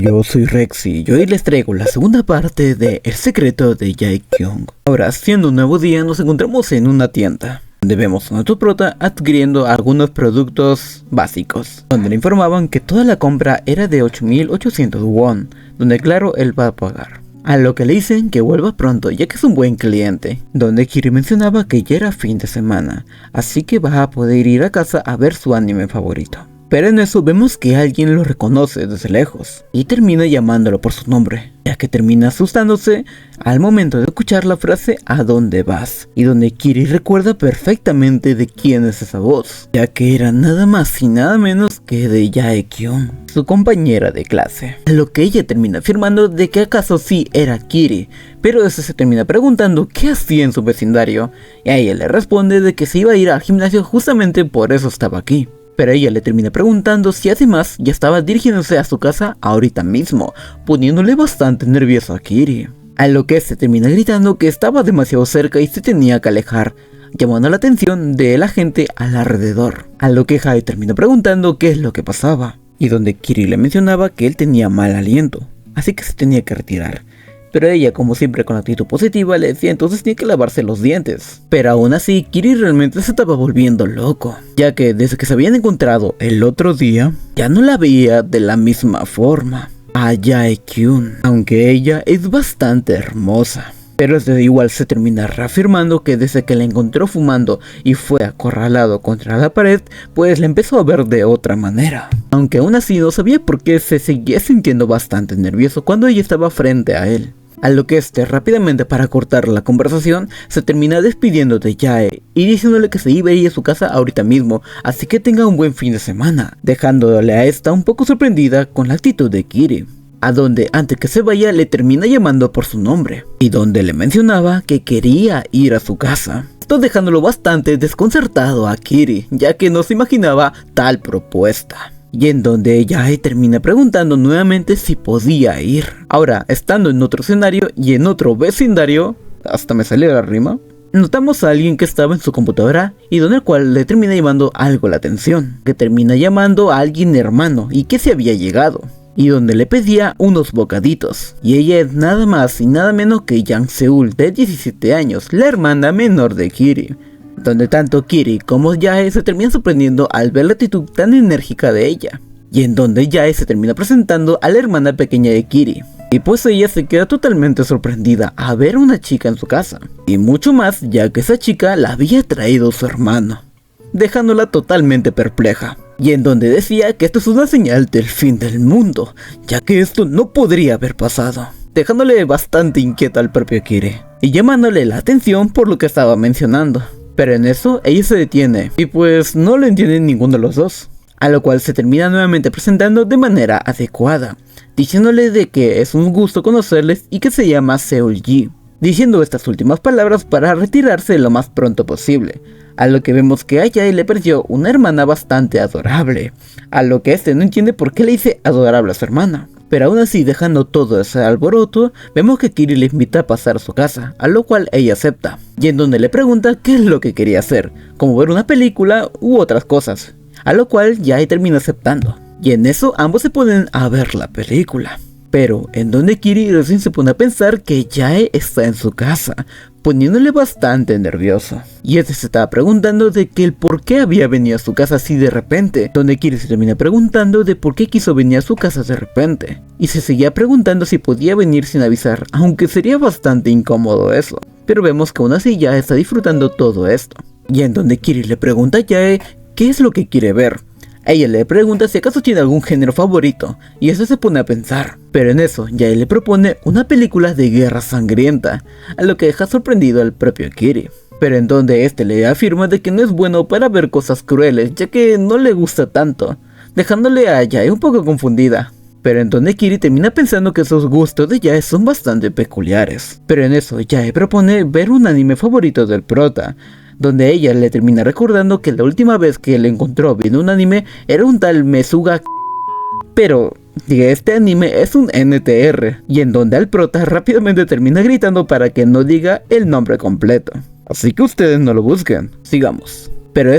Yo soy Rexy y hoy les traigo la segunda parte de El secreto de Jae-kyung. Ahora, siendo un nuevo día, nos encontramos en una tienda donde vemos a nuestro prota adquiriendo algunos productos básicos, donde le informaban que toda la compra era de 8.800 won, donde claro, él va a pagar. A lo que le dicen que vuelva pronto ya que es un buen cliente, donde Kiri mencionaba que ya era fin de semana, así que va a poder ir a casa a ver su anime favorito. Pero en eso vemos que alguien lo reconoce desde lejos y termina llamándolo por su nombre, ya que termina asustándose al momento de escuchar la frase ¿a dónde vas? Y donde Kiri recuerda perfectamente de quién es esa voz, ya que era nada más y nada menos que de Jae-kyung, su compañera de clase. A lo que ella termina afirmando de que acaso sí era Kiri, pero ese se termina preguntando qué hacía en su vecindario, y a ella le responde de que se iba a ir al gimnasio justamente por eso estaba aquí. Pero ella le termina preguntando si además ya estaba dirigiéndose a su casa ahorita mismo, poniéndole bastante nervioso a Kiri. A lo que se termina gritando que estaba demasiado cerca y se tenía que alejar, llamando la atención de la gente alrededor. A lo que Jae termina preguntando qué es lo que pasaba, y donde Kiri le mencionaba que él tenía mal aliento, así que se tenía que retirar. Pero ella, como siempre con actitud positiva, le decía entonces tiene que lavarse los dientes. Pero aún así, Kiri realmente se estaba volviendo loco, ya que desde que se habían encontrado el otro día, ya no la veía de la misma forma a Jae-kyung, aunque ella es bastante hermosa. Pero igual se termina reafirmando que desde que la encontró fumando y fue acorralado contra la pared, pues la empezó a ver de otra manera. Aunque aún así no sabía por qué se seguía sintiendo bastante nervioso cuando ella estaba frente a él. A lo que rápidamente para cortar la conversación, se termina despidiendo de Jae y diciéndole que se iba a ir a su casa ahorita mismo, así que tenga un buen fin de semana, dejándole a esta un poco sorprendida con la actitud de Kiri. A donde antes que se vaya le termina llamando por su nombre, y donde le mencionaba que quería ir a su casa. Esto dejándolo bastante desconcertado a Kiri, ya que no se imaginaba tal propuesta. Y en donde Jae termina preguntando nuevamente si podía ir. Ahora, estando en otro escenario y en otro vecindario, hasta me salió la rima, notamos a alguien que estaba en su computadora y donde el cual le termina llamando algo la atención, que termina llamando a alguien hermano y que se había llegado, y donde le pedía unos bocaditos, y ella es nada más y nada menos que Yang Seul de 17 años, la hermana menor de Kiri, donde tanto Kiri como Jae se terminan sorprendiendo al ver la actitud tan enérgica de ella, y en donde Jae se termina presentando a la hermana pequeña de Kiri, y pues ella se queda totalmente sorprendida a ver a una chica en su casa, y mucho más ya que esa chica la había traído su hermano, dejándola totalmente perpleja. Y en donde decía que esto es una señal del fin del mundo, ya que esto no podría haber pasado, dejándole bastante inquieta al propio Kiri, y llamándole la atención por lo que estaba mencionando. Pero en eso ella se detiene, y pues no lo entienden ninguno de los dos, a lo cual se termina nuevamente presentando de manera adecuada, diciéndole de que es un gusto conocerles y que se llama Seul Ji, diciendo estas últimas palabras para retirarse lo más pronto posible. A lo que vemos que a Jae le pareció una hermana bastante adorable, a lo que no entiende por qué le dice adorable a su hermana. Pero aún así, dejando todo ese alboroto, vemos que Kiri le invita a pasar a su casa, a lo cual ella acepta, y en donde le pregunta qué es lo que quería hacer, como ver una película u otras cosas, a lo cual Jae termina aceptando, y en eso ambos se ponen a ver la película. Pero en donde Kiri recién se pone a pensar que Jae está en su casa, poniéndole bastante nervioso. Y se estaba preguntando de que el por qué había venido a su casa así de repente, donde Kiri se termina preguntando de por qué quiso venir a su casa de repente. Y se seguía preguntando si podía venir sin avisar, aunque sería bastante incómodo eso. Pero vemos que aún así Jae está disfrutando todo esto. Y en donde Kiri le pregunta a Jae qué es lo que quiere ver. Ella le pregunta si acaso tiene algún género favorito, y eso se pone a pensar. Pero en eso, Jae le propone una película de guerra sangrienta, a lo que deja sorprendido al propio Kiri. Pero en donde le afirma de que no es bueno para ver cosas crueles, ya que no le gusta tanto, dejándole a Jae un poco confundida. Pero en donde Kiri termina pensando que esos gustos de Jae son bastante peculiares. Pero en eso, Jae propone ver un anime favorito del prota, donde ella le termina recordando que la última vez que le encontró viendo un anime era un tal Mesuga, pero este anime es un NTR, y en donde el prota rápidamente termina gritando para que no diga el nombre completo. Así que ustedes no lo busquen. Sigamos. Pero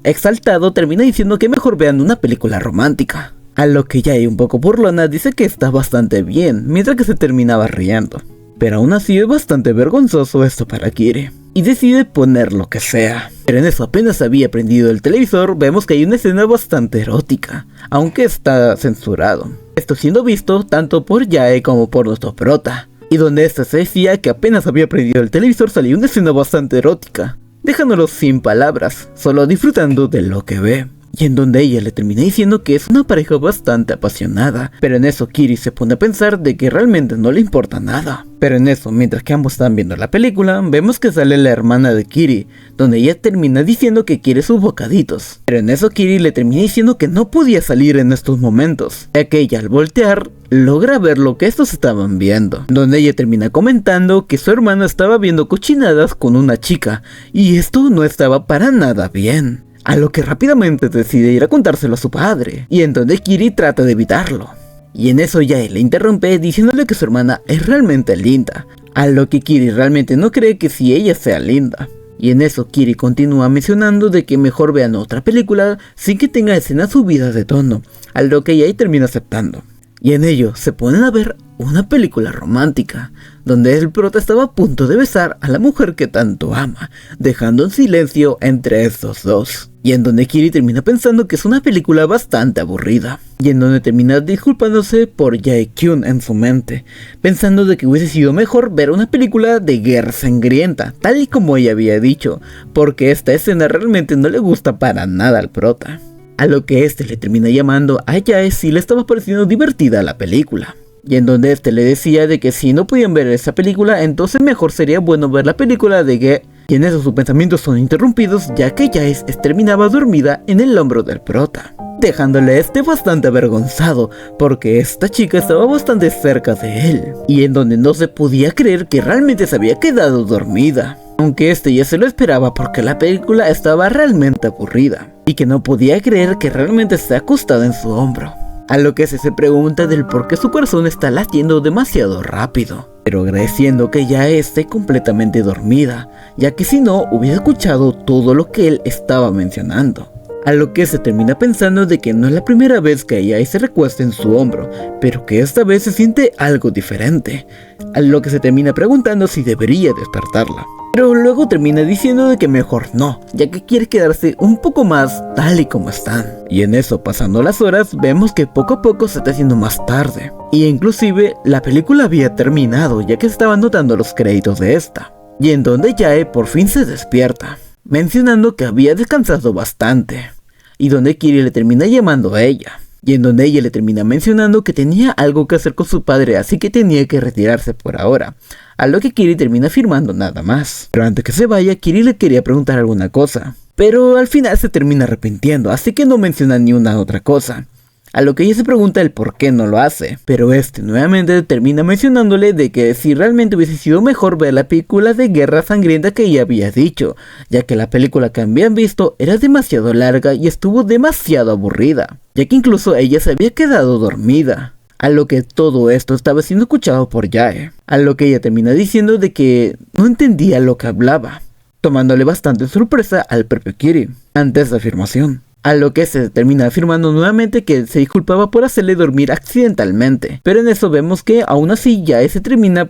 exaltado termina diciendo que mejor vean una película romántica, A lo que Yae, un poco burlona, dice que está bastante bien, mientras que se terminaba riendo. Pero aún así es bastante vergonzoso esto para Kiri, y decide poner lo que sea. Pero en eso apenas había prendido el televisor, vemos que hay una escena bastante erótica, aunque está censurado. Esto siendo visto tanto por Yae como por nuestro prota, y donde ésta se decía que apenas había prendido el televisor salió una escena bastante erótica, dejándolo sin palabras, solo disfrutando de lo que ve. Y en donde ella le termina diciendo que es una pareja bastante apasionada, pero en eso Kiri se pone a pensar de que realmente no le importa nada. Pero en eso, mientras que ambos están viendo la película, vemos que sale la hermana de Kiri, donde ella termina diciendo que quiere sus bocaditos. Pero en eso Kiri le termina diciendo que no podía salir en estos momentos, ya que ella al voltear logra ver lo que estos estaban viendo, donde ella termina comentando que su hermana estaba viendo cochinadas con una chica, y esto no estaba para nada bien. A lo que rápidamente decide ir a contárselo a su padre, y en donde Kiri trata de evitarlo. Y en eso Yae le interrumpe diciéndole que su hermana es realmente linda, a lo que Kiri realmente no cree que si ella sea linda. Y en eso Kiri continúa mencionando de que mejor vean otra película sin que tenga escenas subidas de tono, a lo que Yae termina aceptando. Y en ello se ponen a ver una película romántica, donde el prota estaba a punto de besar a la mujer que tanto ama, dejando un silencio entre estos dos. Y en donde Kiri termina pensando que es una película bastante aburrida, y en donde termina disculpándose por Jae-kyun en su mente, pensando de que hubiese sido mejor ver una película de guerra sangrienta, tal y como ella había dicho, porque esta escena realmente no le gusta para nada al prota. A lo que este le termina llamando a Yae si le estaba pareciendo divertida la película. Y en donde este le decía de que si no podían ver esa película, entonces mejor sería bueno ver la película de Ge. Y en eso sus pensamientos son interrumpidos, ya que Yae terminaba dormida en el hombro del prota, dejándole bastante avergonzado, porque esta chica estaba bastante cerca de él, y en donde no se podía creer que realmente se había quedado dormida. Aunque ya se lo esperaba porque la película estaba realmente aburrida, y que no podía creer que realmente esté acostada en su hombro. A lo que se pregunta del por qué su corazón está latiendo demasiado rápido, pero agradeciendo que ya esté completamente dormida, ya que si no hubiera escuchado todo lo que él estaba mencionando. A lo que se termina pensando de que no es la primera vez que ella se recuesta en su hombro, pero que esta vez se siente algo diferente, a lo que se termina preguntando si debería despertarla. Pero luego termina diciendo de que mejor no, ya que quiere quedarse un poco más tal y como están. Y en eso, pasando las horas, vemos que poco a poco se está haciendo más tarde. Y inclusive la película había terminado, ya que se estaban notando los créditos de esta. Y en donde Yae por fin se despierta, mencionando que había descansado bastante. Y donde Kiri le termina llamando a ella. Y en donde ella le termina mencionando que tenía algo que hacer con su padre, así que tenía que retirarse por ahora. A lo que Kiri termina afirmando nada más. Pero antes que se vaya, Kiri le quería preguntar alguna cosa, pero al final se termina arrepintiendo, así que no menciona ni una otra cosa. A lo que ella se pregunta el por qué no lo hace, pero nuevamente termina mencionándole de que si realmente hubiese sido mejor ver la película de guerra sangrienta que ella había dicho, ya que la película que habían visto era demasiado larga y estuvo demasiado aburrida, ya que incluso ella se había quedado dormida. A lo que todo esto estaba siendo escuchado por Yae, a lo que ella termina diciendo de que no entendía lo que hablaba, tomándole bastante sorpresa al propio Kiri ante esa afirmación. A lo que se termina afirmando nuevamente que se disculpaba por hacerle dormir accidentalmente, pero en eso vemos que aún así Yae se termina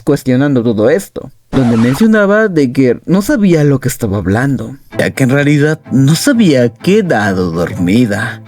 cuestionando todo esto, donde mencionaba de que no sabía lo que estaba hablando, ya que en realidad no se había quedado dormida,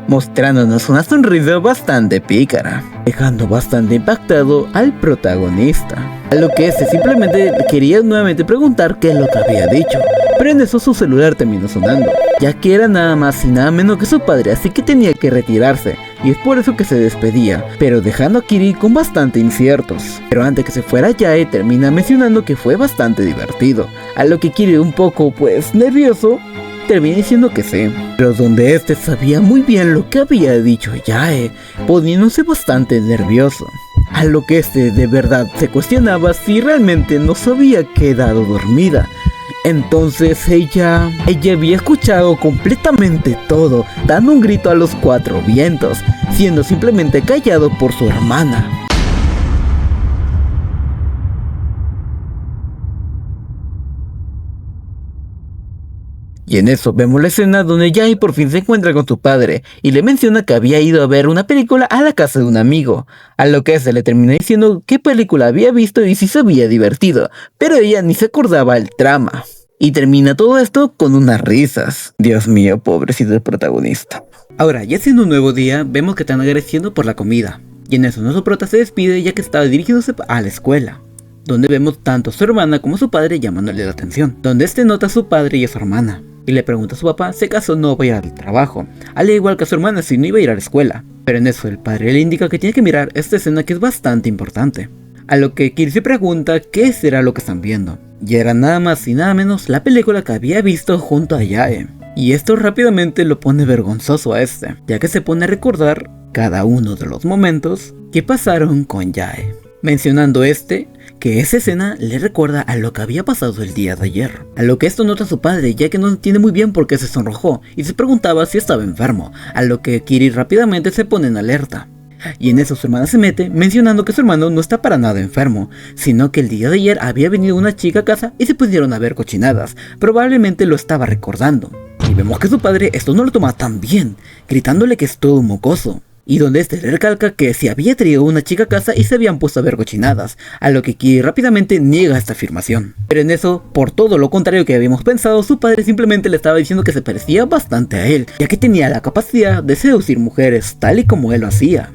mostrándonos una sonrisa bastante pícara, dejando bastante impactado al protagonista. A lo que simplemente quería nuevamente preguntar qué es lo que había dicho, pero en eso su celular terminó sonando, ya que era nada más y nada menos que su padre, así que tenía que retirarse, y es por eso que se despedía, pero dejando a Kiri con bastante inciertos. Pero antes que se fuera Yae termina mencionando que fue bastante divertido, a lo que Kiri un poco nervioso, termina diciendo que sí, pero donde sabía muy bien lo que había dicho Yae, poniéndose bastante nervioso. A lo que de verdad se cuestionaba si realmente no se había quedado dormida. Entonces ella había escuchado completamente todo, dando un grito a los cuatro vientos, siendo simplemente callado por su hermana. Y en eso vemos la escena donde Yae por fin se encuentra con su padre y le menciona que había ido a ver una película a la casa de un amigo, a lo que se le termina diciendo qué película había visto y si se había divertido, pero ella ni se acordaba el trama. Y termina todo esto con unas risas. Dios mío, pobrecito el protagonista. Ahora, ya siendo un nuevo día, vemos que están agradeciendo por la comida. Y en eso nuestro prota se despide ya que estaba dirigiéndose a la escuela, donde vemos tanto a su hermana como a su padre llamándole la atención, donde este nota a su padre y a su hermana, y le pregunta a su papá si acaso no va a ir al trabajo, al igual que a su hermana si no iba a ir a la escuela. Pero en eso el padre le indica que tiene que mirar esta escena que es bastante importante, a lo que Kiri se pregunta qué será lo que están viendo, y era nada más y nada menos la película que había visto junto a Yae. Y esto rápidamente lo pone vergonzoso a este, ya que se pone a recordar cada uno de los momentos que pasaron con Yae, mencionando que esa escena le recuerda a lo que había pasado el día de ayer, a lo que esto nota su padre ya que no entiende muy bien por qué se sonrojó y se preguntaba si estaba enfermo, a lo que Kiri rápidamente se pone en alerta. Y en eso su hermana se mete, mencionando que su hermano no está para nada enfermo, sino que el día de ayer había venido una chica a casa y se pusieron a ver cochinadas, probablemente lo estaba recordando. Y vemos que su padre esto no lo toma tan bien, gritándole que es todo un mocoso. Y donde este le recalca que si había traído una chica a casa y se habían puesto a ver cochinadas, a lo que Kiri rápidamente niega esta afirmación. Pero en eso, por todo lo contrario que habíamos pensado, su padre simplemente le estaba diciendo que se parecía bastante a él, ya que tenía la capacidad de seducir mujeres tal y como él lo hacía.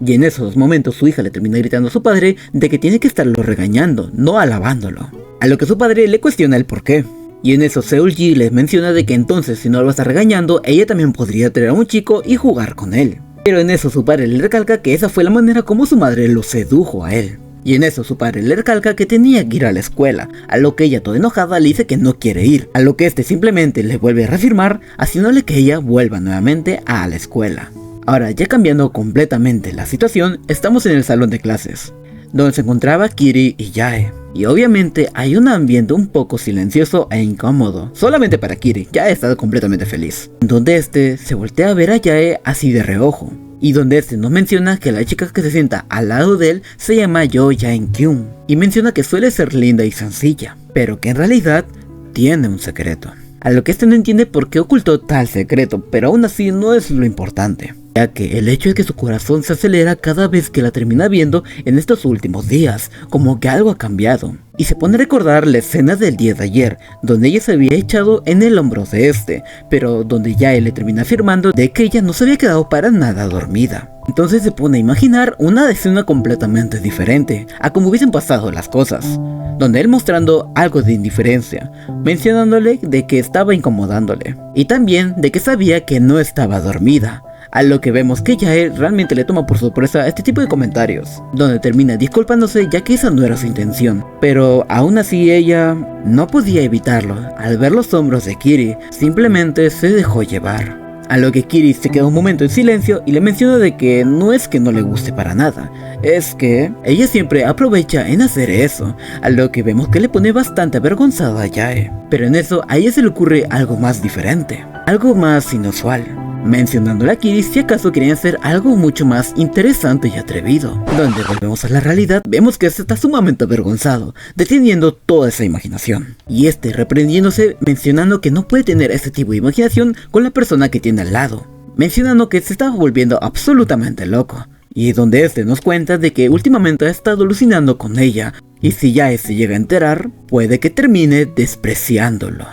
Y en esos momentos su hija le termina gritando a su padre de que tiene que estarlo regañando, no alabándolo, a lo que su padre le cuestiona el por qué. Y en eso Seul-Gi les menciona de que entonces si no lo está regañando, ella también podría traer a un chico y jugar con él. Pero en eso su padre le recalca que esa fue la manera como su madre lo sedujo a él. Y en eso su padre le recalca que tenía que ir a la escuela, a lo que ella toda enojada le dice que no quiere ir, a lo que este simplemente le vuelve a reafirmar, haciéndole que ella vuelva nuevamente a la escuela. Ahora, ya cambiando completamente la situación, estamos en el salón de clases, donde se encontraba Kiri y Yae. Y obviamente hay un ambiente un poco silencioso e incómodo, solamente para Kiri, Yae está completamente feliz. Donde este se voltea a ver a Yae así de reojo, y donde este nos menciona que la chica que se sienta al lado de él se llama Yo Jae-kyung, y menciona que suele ser linda y sencilla, pero que en realidad tiene un secreto. A lo que este no entiende por qué ocultó tal secreto, pero aún así no es lo importante, ya que el hecho es que su corazón se acelera cada vez que la termina viendo en estos últimos días, como que algo ha cambiado, y se pone a recordar la escena del día de ayer, donde ella se había echado en el hombro de este, pero donde ya él le termina afirmando de que ella no se había quedado para nada dormida. Entonces se pone a imaginar una escena completamente diferente a como hubiesen pasado las cosas, donde él mostrando algo de indiferencia, mencionándole de que estaba incomodándole, y también de que sabía que no estaba dormida, a lo que vemos que Yae realmente le toma por sorpresa este tipo de comentarios, donde termina disculpándose ya que esa no era su intención, pero aún así ella no podía evitarlo. Al ver los hombros de Kiri, simplemente se dejó llevar. A lo que Kiri se queda un momento en silencio y le menciona de que no es que no le guste para nada, es que ella siempre aprovecha en hacer eso, a lo que vemos que le pone bastante avergonzada a Yae. Pero en eso a ella se le ocurre algo más diferente, algo más inusual, mencionándole a Kiri si acaso querían hacer algo mucho más interesante y atrevido. Donde volvemos a la realidad, vemos que este está sumamente avergonzado, deteniendo toda esa imaginación, y este reprendiéndose, mencionando que no puede tener este tipo de imaginación con la persona que tiene al lado, mencionando que se estaba volviendo absolutamente loco, y donde este nos cuenta de que últimamente ha estado alucinando con ella, y si ya se llega a enterar, puede que termine despreciándolo,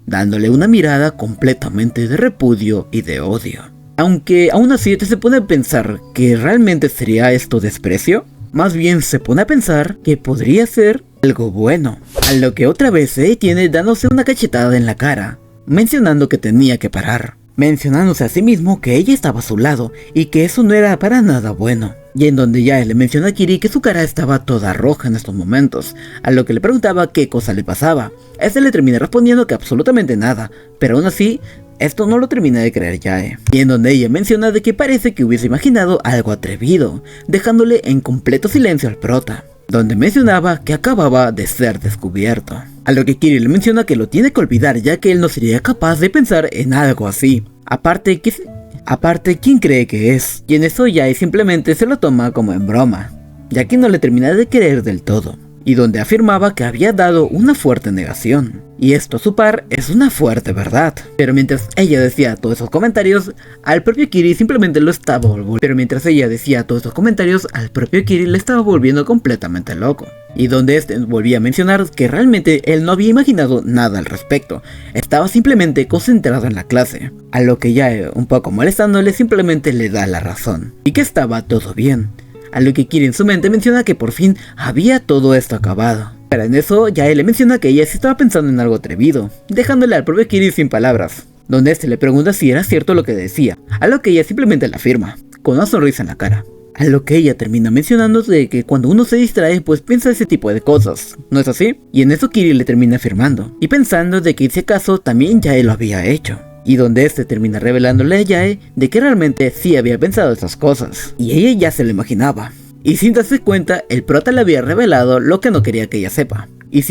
dándole una mirada completamente de repudio y de odio. Aunque aún así se pone a pensar que realmente sería esto desprecio, más bien se pone a pensar que podría ser algo bueno, a lo que otra vez se detiene dándose una cachetada en la cara, mencionando que tenía que parar, mencionándose a sí mismo que ella estaba a su lado y que eso no era para nada bueno. Y en donde ya le menciona a Kiri que su cara estaba toda roja en estos momentos, a lo que le preguntaba qué cosa le pasaba. Este le termina respondiendo que absolutamente nada, pero aún así, esto no lo termina de creer Yae. Y en donde ella menciona de que parece que hubiese imaginado algo atrevido, dejándole en completo silencio al prota, donde mencionaba que acababa de ser descubierto. A lo que Kiri le menciona que lo tiene que olvidar ya que él no sería capaz de pensar en algo así. Aparte, ¿quién cree que es? Y en eso Yae simplemente se lo toma como en broma, ya que no le termina de creer del todo. y donde afirmaba que había dado una fuerte negación. Y esto a su par es una fuerte verdad. Pero mientras ella decía todos esos comentarios, al propio Kiri simplemente lo estaba volviendo. Le estaba volviendo completamente loco. Y donde este volvía a mencionar que realmente él no había imaginado nada al respecto. Estaba simplemente concentrado en la clase. A lo que ya un poco molestándole simplemente le da la razón. Y que estaba todo bien. A lo que Kiri en su mente menciona que por fin había todo esto acabado. Pero en eso ya él le menciona que ella sí estaba pensando en algo atrevido, dejándole al propio Kiri sin palabras, donde este le pregunta si era cierto lo que decía, a lo que ella simplemente le afirma, con una sonrisa en la cara. A lo que ella termina mencionando de que cuando uno se distrae pues piensa ese tipo de cosas, ¿no es así? Y en eso Kiri le termina afirmando, y pensando de que ese caso también Yae lo había hecho. Y donde este termina revelándole a Yae de que realmente sí había pensado esas cosas, y ella ya se lo imaginaba. Y sin darse cuenta, el prota le había revelado lo que no quería que ella sepa. Ya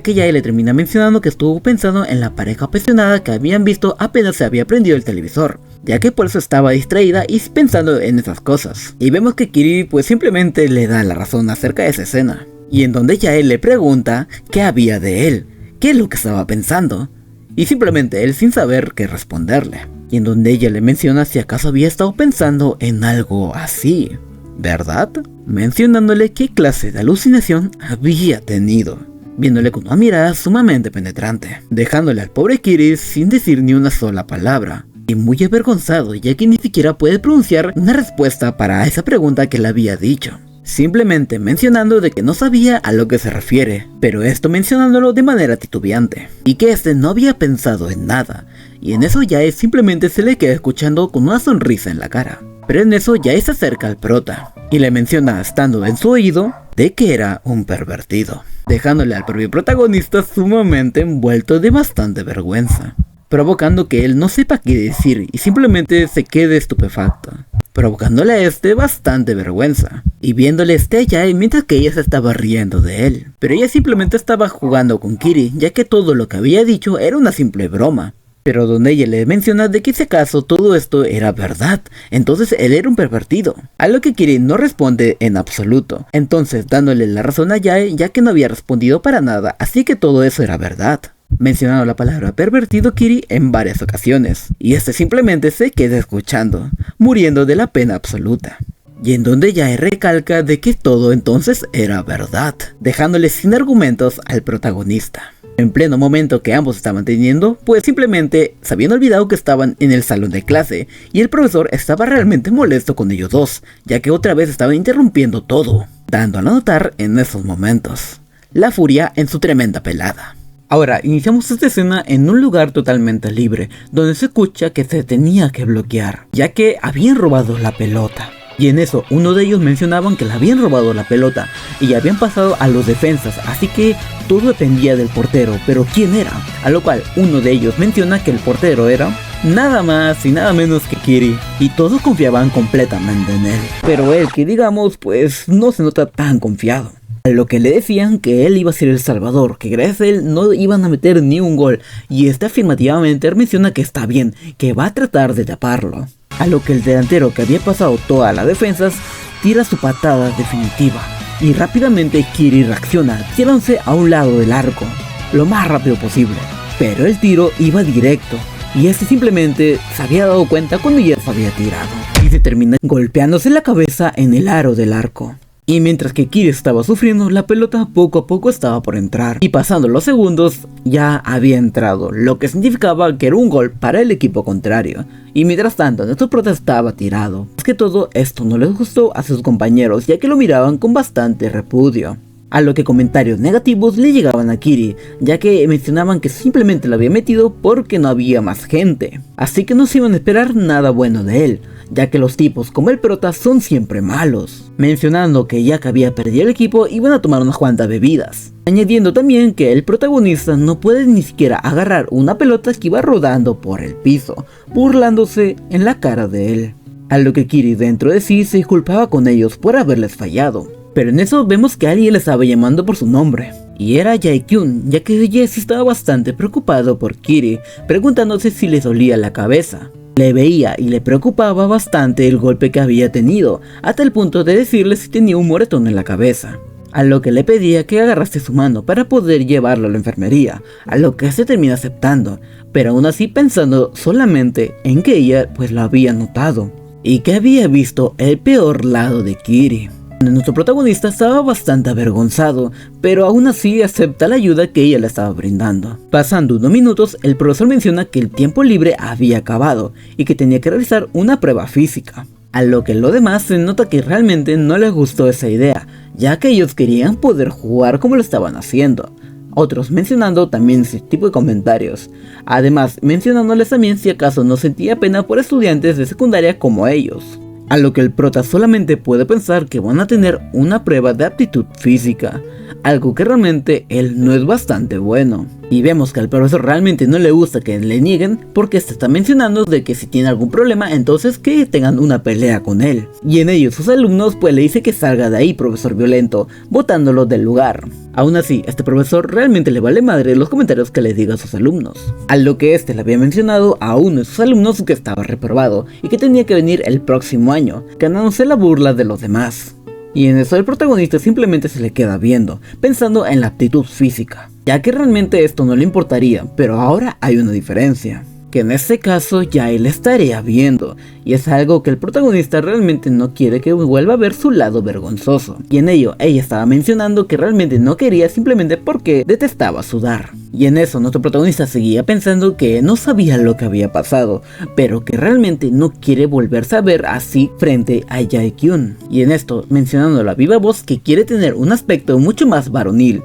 que Yae le termina mencionando que estuvo pensando en la pareja apasionada que habían visto apenas se había prendido el televisor, ya que por eso estaba distraída y pensando en esas cosas. Y vemos que Kiri pues simplemente le da la razón acerca de esa escena. Y en donde Yae le pregunta qué había de él, qué es lo que estaba pensando. Y simplemente él sin saber qué responderle. Y en donde ella le menciona si acaso había estado pensando en algo así, ¿verdad? Mencionándole qué clase de alucinación había tenido, viéndole con una mirada sumamente penetrante, dejándole al pobre Kiri sin decir ni una sola palabra, y muy avergonzado ya que ni siquiera puede pronunciar una respuesta para esa pregunta que le había dicho. Simplemente mencionando de que no sabía a lo que se refiere, pero esto mencionándolo de manera titubeante, y que este no había pensado en nada, y en eso Yae simplemente se le queda escuchando con una sonrisa en la cara. Pero en eso Yae se acerca al prota, y le menciona estando en su oído de que era un pervertido, dejándole al propio protagonista sumamente envuelto de bastante vergüenza, provocando que él no sepa qué decir y simplemente se quede estupefacto, provocándole a este bastante vergüenza, y viéndole a Yae mientras que ella se estaba riendo de él. Pero ella simplemente estaba jugando con Kiri, ya que todo lo que había dicho era una simple broma. Pero donde ella le menciona de que si acaso todo esto era verdad, entonces él era un pervertido. A lo que Kiri no responde en absoluto, entonces dándole la razón a Yae ya que no había respondido para nada, así que todo eso era verdad. Mencionando la palabra pervertido Kiri en varias ocasiones, y este simplemente se queda escuchando, muriendo de la pena absoluta. Y en donde Yae recalca de que todo entonces era verdad, dejándole sin argumentos al protagonista. En pleno momento que ambos estaban teniendo, pues simplemente se habían olvidado que estaban en el salón de clase, y el profesor estaba realmente molesto con ellos dos, ya que otra vez estaba interrumpiendo todo, dando a notar en esos momentos la furia en su tremenda pelada. Ahora, iniciamos esta escena en un lugar totalmente libre, donde se escucha que se tenía que bloquear, ya que habían robado la pelota. Y en eso, uno de ellos mencionaban que le habían robado la pelota y habían pasado a los defensas, así que todo dependía del portero, pero ¿quién era? A lo cual uno de ellos menciona que el portero era nada más y nada menos que Kiri, y todos confiaban completamente en él. Pero él, que digamos, pues no se nota tan confiado. A lo que le decían que él iba a ser el salvador, que gracias a él no iban a meter ni un gol, y este afirmativamente menciona que está bien, que va a tratar de taparlo. A lo que el delantero, que había pasado todas las defensas, tira su patada definitiva, y rápidamente Kiri reacciona tirándose a un lado del arco, lo más rápido posible. Pero el tiro iba directo, y este simplemente se había dado cuenta cuando ya se había tirado, y se termina golpeándose la cabeza en el aro del arco. Y mientras que Kiri estaba sufriendo, la pelota poco a poco estaba por entrar, y pasando los segundos ya había entrado, lo que significaba que era un gol para el equipo contrario. Y mientras tanto, nuestro prota estaba tirado. Es que todo esto no les gustó a sus compañeros, ya que lo miraban con bastante repudio. A lo que comentarios negativos le llegaban a Kiri, ya que mencionaban que simplemente lo había metido porque no había más gente, así que no se iban a esperar nada bueno de él, ya que los tipos como el prota son siempre malos, mencionando que ya que había perdido el equipo iban a tomar unas cuantas bebidas, añadiendo también que el protagonista no puede ni siquiera agarrar una pelota que iba rodando por el piso, burlándose en la cara de él. A lo que Kiri dentro de sí se disculpaba con ellos por haberles fallado. Pero en eso vemos que alguien le estaba llamando por su nombre, y era Jae-kyun, ya que Jesse estaba bastante preocupado por Kiri, preguntándose si le dolía la cabeza. Le veía y le preocupaba bastante el golpe que había tenido, hasta el punto de decirle si tenía un moretón en la cabeza. A lo que le pedía que agarrase su mano para poder llevarlo a la enfermería, a lo que se termina aceptando, pero aún así pensando solamente en que ella pues lo había notado y que había visto el peor lado de Kiri. Nuestro protagonista estaba bastante avergonzado, pero aún así acepta la ayuda que ella le estaba brindando. Pasando unos minutos, el profesor menciona que el tiempo libre había acabado y que tenía que realizar una prueba física. A lo que lo demás se nota que realmente no les gustó esa idea, ya que ellos querían poder jugar como lo estaban haciendo. Otros mencionando también ese tipo de comentarios. Además, mencionándoles también si acaso no sentía pena por estudiantes de secundaria como ellos. A lo que el prota solamente puede pensar que van a tener una prueba de aptitud física, algo que realmente él no es bastante bueno. Y vemos que al profesor realmente no le gusta que le nieguen porque se está mencionando de que si tiene algún problema entonces que tengan una pelea con él. Y en ello sus alumnos pues le dice que salga de ahí, profesor violento, botándolo del lugar. Aún así, este profesor realmente le vale madre los comentarios que le diga a sus alumnos. A lo que este le había mencionado a uno de sus alumnos que estaba reprobado y que tenía que venir el próximo año, ganándose la burla de los demás. Y en eso el protagonista simplemente se le queda viendo, pensando en la aptitud física, ya que realmente esto no le importaría, pero ahora hay una diferencia, que en este caso ya él estaría viendo, y es algo que el protagonista realmente no quiere que vuelva a ver su lado vergonzoso. Y en ello ella estaba mencionando que realmente no quería simplemente porque detestaba sudar. Y en eso nuestro protagonista seguía pensando que no sabía lo que había pasado, pero que realmente no quiere volverse a ver así frente a Jae-kyun. Y en esto mencionando a la viva voz que quiere tener un aspecto mucho más varonil,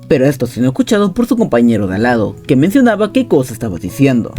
pero esto siendo escuchado por su compañero de al lado, que mencionaba qué cosa estaba diciendo,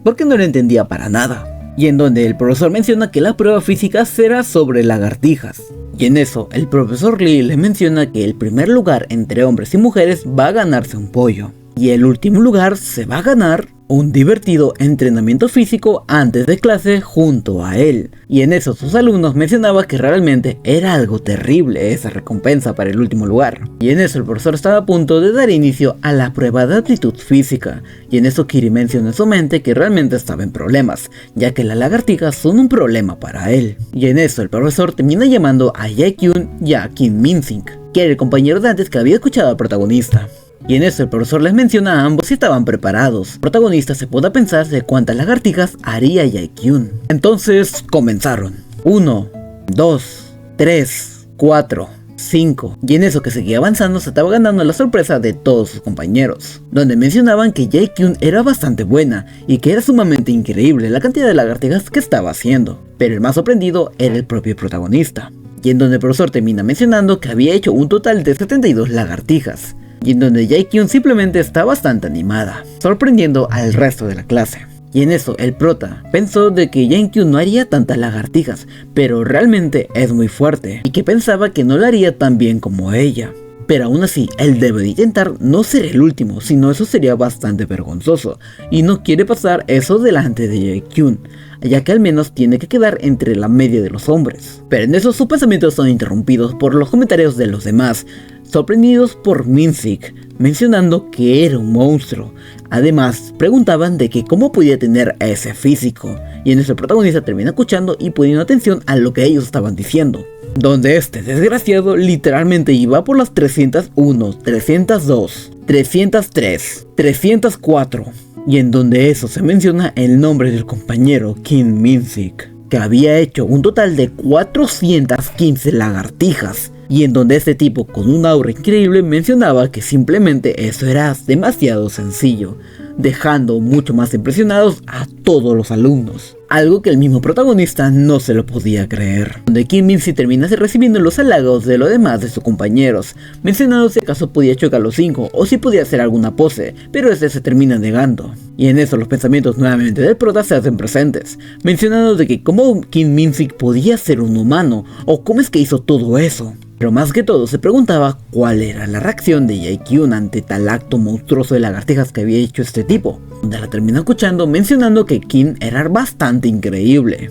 porque no lo entendía para nada. Y en donde el profesor menciona que la prueba física será sobre lagartijas. Y en eso el profesor Lee le menciona que el primer lugar entre hombres y mujeres va a ganarse un pollo. Y el último lugar se va a ganar un divertido entrenamiento físico antes de clase junto a él. Y en eso sus alumnos mencionaban que realmente era algo terrible esa recompensa para el último lugar. Y en eso el profesor estaba a punto de dar inicio a la prueba de aptitud física. Y en eso Kiri menciona en su mente que realmente estaba en problemas, ya que las lagartijas son un problema para él. Y en eso el profesor termina llamando a Jae-kyun y a Kim Min-sik, que era el compañero de antes que había escuchado al protagonista. Y en eso el profesor les menciona a ambos si estaban preparados. El protagonista se puede pensar de cuántas lagartijas haría Jae-kyun. Entonces comenzaron. 1, 2, 3, 4, 5. Y en eso que seguía avanzando se estaba ganando la sorpresa de todos sus compañeros, donde mencionaban que Jae-kyun era bastante buena y que era sumamente increíble la cantidad de lagartijas que estaba haciendo. Pero el más sorprendido era el propio protagonista. Y en donde el profesor termina mencionando que había hecho un total de 72 lagartijas. Y en donde Jae-kyun simplemente está bastante animada, sorprendiendo al resto de la clase. Y en eso el prota pensó de que Jae-kyun no haría tantas lagartijas, pero realmente es muy fuerte, y que pensaba que no lo haría tan bien como ella. Pero aún así, él debe de intentar no ser el último, sino eso sería bastante vergonzoso, y no quiere pasar eso delante de Jae-kyun, ya que al menos tiene que quedar entre la media de los hombres. Pero en eso sus pensamientos son interrumpidos por los comentarios de los demás, sorprendidos por Min-sik, mencionando que era un monstruo. Además, preguntaban de que cómo podía tener ese físico, y en eso el protagonista termina escuchando y poniendo atención a lo que ellos estaban diciendo, donde este desgraciado literalmente iba por las 301, 302, 303, 304, y en donde eso se menciona el nombre del compañero Kim Min-sik, que había hecho un total de 415 lagartijas, y en donde este tipo con un aura increíble mencionaba que simplemente eso era demasiado sencillo, dejando mucho más impresionados a todos los alumnos, algo que el mismo protagonista no se lo podía creer, donde Kim Min-sik termina recibiendo los halagos de los demás de sus compañeros, mencionando si acaso podía chocar los 5 o si podía hacer alguna pose, pero este se termina negando. Y en eso los pensamientos nuevamente del prota se hacen presentes, mencionando de que cómo Kim Min-sik podía ser un humano o cómo es que hizo todo eso. Pero más que todo se preguntaba cuál era la reacción de Jae-kyun ante tal acto monstruoso de lagartijas que había hecho este tipo, donde la termina escuchando mencionando que Kim era bastante increíble,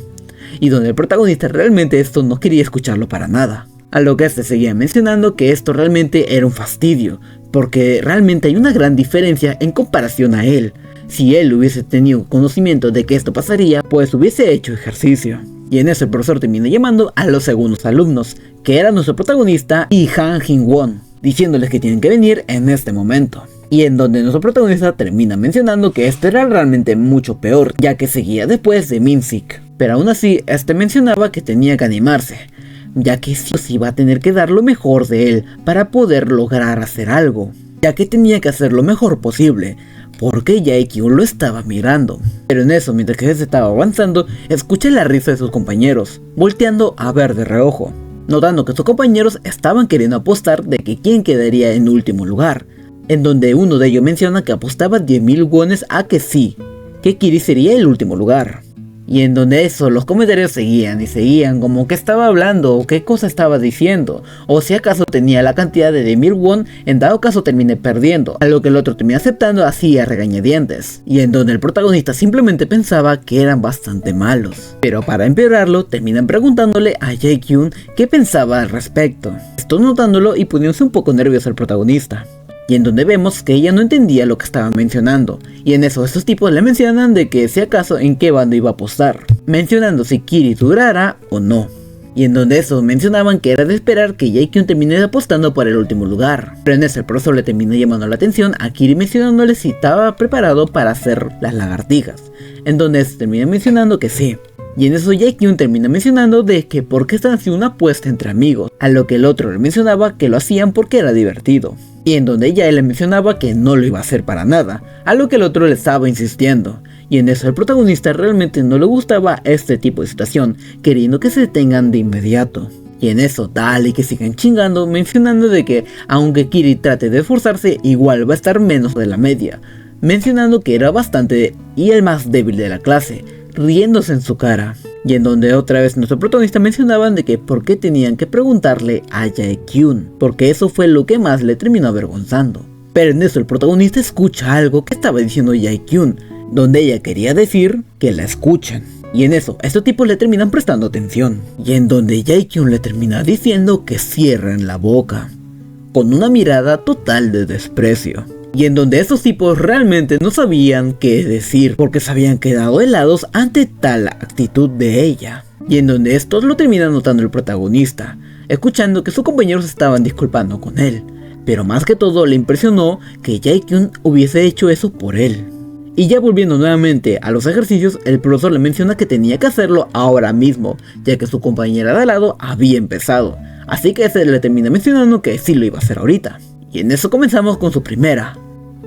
y donde el protagonista realmente esto no quería escucharlo para nada, a lo que este seguía mencionando que esto realmente era un fastidio, porque realmente hay una gran diferencia en comparación a él, Si él hubiese tenido conocimiento de que esto pasaría, pues hubiese hecho ejercicio. Y en eso el profesor termina llamando a los segundos alumnos, que era nuestro protagonista y Han Jin-won, diciéndoles que tienen que venir en este momento. Y en donde nuestro protagonista termina mencionando que esto era realmente mucho peor, ya que seguía después de Min-sik. Pero aún así, este mencionaba que tenía que animarse, ya que sí o sí iba a tener que dar lo mejor de él para poder lograr hacer algo, ya que tenía que hacer lo mejor posible, porque Jae-kyun lo estaba mirando. Pero en eso, mientras que se estaba avanzando, escucha la risa de sus compañeros, volteando a ver de reojo, notando que sus compañeros estaban queriendo apostar de que quién quedaría en último lugar, en donde uno de ellos menciona que apostaba 10.000 wones a que sí, que Kiri sería el último lugar. Y en donde eso, los comentarios seguían y seguían, como que estaba hablando o qué cosa estaba diciendo, o si acaso tenía la cantidad de 10.000 won, en dado caso termine perdiendo, a lo que el otro termina aceptando así a regañadientes, y en donde el protagonista simplemente pensaba que eran bastante malos. Pero para empeorarlo, terminan preguntándole a Jae-kyun qué pensaba al respecto, esto notándolo y poniéndose un poco nervioso el protagonista. Y en donde vemos que ella no entendía lo que estaban mencionando, y en eso estos tipos le mencionan de que si acaso en qué bando iba a apostar, mencionando si Kiri durara o no. Y en donde eso mencionaban que era de esperar que Jae-kyun termine apostando por el último lugar. Pero en eso el profesor le termina llamando la atención a Kiri mencionándole si estaba preparado para hacer las lagartijas, en donde se termina mencionando que sí. Y en eso Jae-kyun termina mencionando de que por qué están haciendo una apuesta entre amigos, a lo que el otro le mencionaba que lo hacían porque era divertido. Y en donde ella le mencionaba que no lo iba a hacer para nada, a lo que el otro le estaba insistiendo. Y en eso el protagonista realmente no le gustaba este tipo de situación, queriendo que se detengan de inmediato. Y en eso dale y que sigan chingando, mencionando de que aunque Kiri trate de esforzarse, igual va a estar menos de la media, mencionando que era bastante y el más débil de la clase, riéndose en su cara. Y en donde otra vez nuestro protagonista mencionaban de que por qué tenían que preguntarle a Jae-kyun, porque eso fue lo que más le terminó avergonzando. Pero en eso el protagonista escucha algo que estaba diciendo Jae-kyun, donde ella quería decir que la escuchen. Y en eso, estos tipos le terminan prestando atención, y en donde Jae-kyun le termina diciendo que cierren la boca, con una mirada total de desprecio. Y en donde esos tipos realmente no sabían qué decir, porque se habían quedado helados ante tal actitud de ella. Y en donde estos lo termina notando el protagonista, escuchando que sus compañeros estaban disculpando con él. Pero más que todo le impresionó que Jae-kyun hubiese hecho eso por él. Y ya volviendo nuevamente a los ejercicios, el profesor le menciona que tenía que hacerlo ahora mismo, ya que su compañera de al lado había empezado. Así que se le termina mencionando que sí lo iba a hacer ahorita. Y en eso comenzamos con su primera,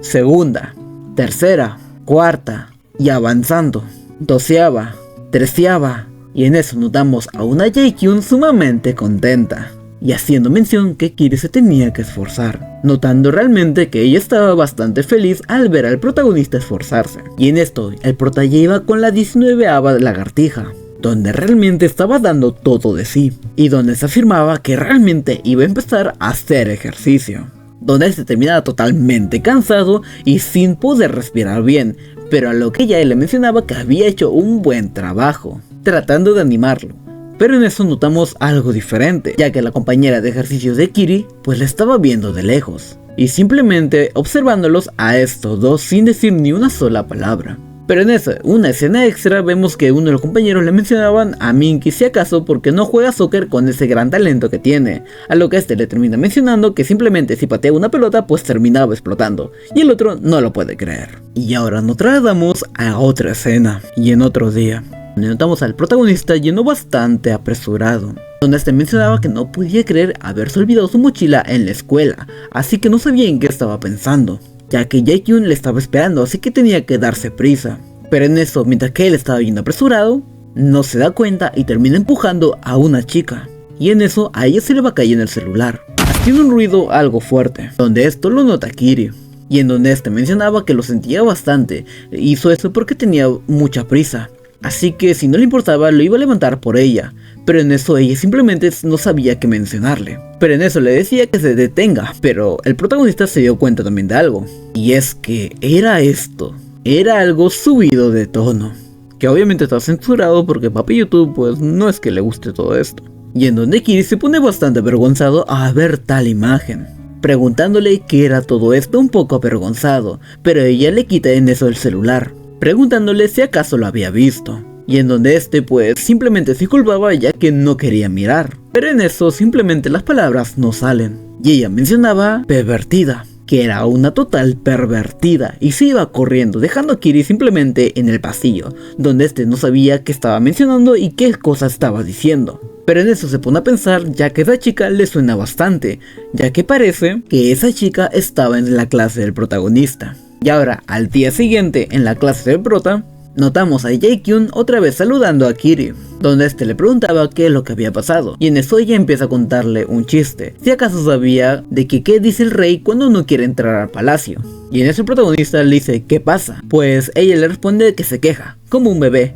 segunda, tercera, cuarta y avanzando, 12ª, 13ª, y en eso notamos a una Jae-kyun sumamente contenta y haciendo mención que Kiri se tenía que esforzar, notando realmente que ella estaba bastante feliz al ver al protagonista esforzarse. Y en esto el prota ya iba con la 19ª lagartija, donde realmente estaba dando todo de sí y donde se afirmaba que realmente iba a empezar a hacer ejercicio, donde él se terminaba totalmente cansado y sin poder respirar bien, pero a lo que ella le mencionaba que había hecho un buen trabajo, tratando de animarlo. Pero en eso notamos algo diferente, ya que la compañera de ejercicios de Kiri pues la estaba viendo de lejos, y simplemente observándolos a estos dos sin decir ni una sola palabra. Pero en eso, una escena extra, vemos que uno de los compañeros le mencionaban a Minky si acaso porque no juega soccer con ese gran talento que tiene, a lo que este le termina mencionando que simplemente si patea una pelota pues terminaba explotando, y el otro no lo puede creer. Y ahora nos trasladamos a otra escena, y en otro día, donde notamos al protagonista yendo bastante apresurado, donde este mencionaba que no podía creer haberse olvidado su mochila en la escuela, así que no sabía en qué estaba pensando, ya que Jae-kyun le estaba esperando, así que tenía que darse prisa. Pero en eso, mientras que él estaba yendo apresurado, no se da cuenta y termina empujando a una chica, y en eso a ella se le va cayendo el celular, haciendo un ruido algo fuerte, donde esto lo nota Kiri, y en donde este mencionaba que lo sentía bastante, hizo eso porque tenía mucha prisa, así que si no le importaba lo iba a levantar por ella, pero en eso ella simplemente no sabía qué mencionarle. Pero en eso le decía que se detenga, pero el protagonista se dio cuenta también de algo, y es que era esto, era algo subido de tono, que obviamente está censurado porque papi YouTube pues no es que le guste todo esto, y en donde Kiri se pone bastante avergonzado a ver tal imagen. preguntándole qué era todo esto un poco avergonzado, pero ella le quita en eso el celular, preguntándole si acaso lo había visto. Y en donde este pues simplemente se disculpaba ya que no quería mirar, pero en eso simplemente las palabras no salen. Y ella mencionaba pervertida, que era una total pervertida, y se iba corriendo dejando a Kiri simplemente en el pasillo, donde este no sabía qué estaba mencionando y qué cosa estaba diciendo. Pero en eso se pone a pensar ya que esa chica le suena bastante, ya que parece que esa chica estaba en la clase del protagonista. Y ahora, al día siguiente, en la clase del prota, notamos a Jae-kyun otra vez saludando a Kiri, donde este le preguntaba qué es lo que había pasado, y en eso ella empieza a contarle un chiste, si acaso sabía de que qué dice el rey cuando no quiere entrar al palacio. Y en eso el protagonista le dice ¿qué pasa? Pues ella le responde que se queja, como un bebé.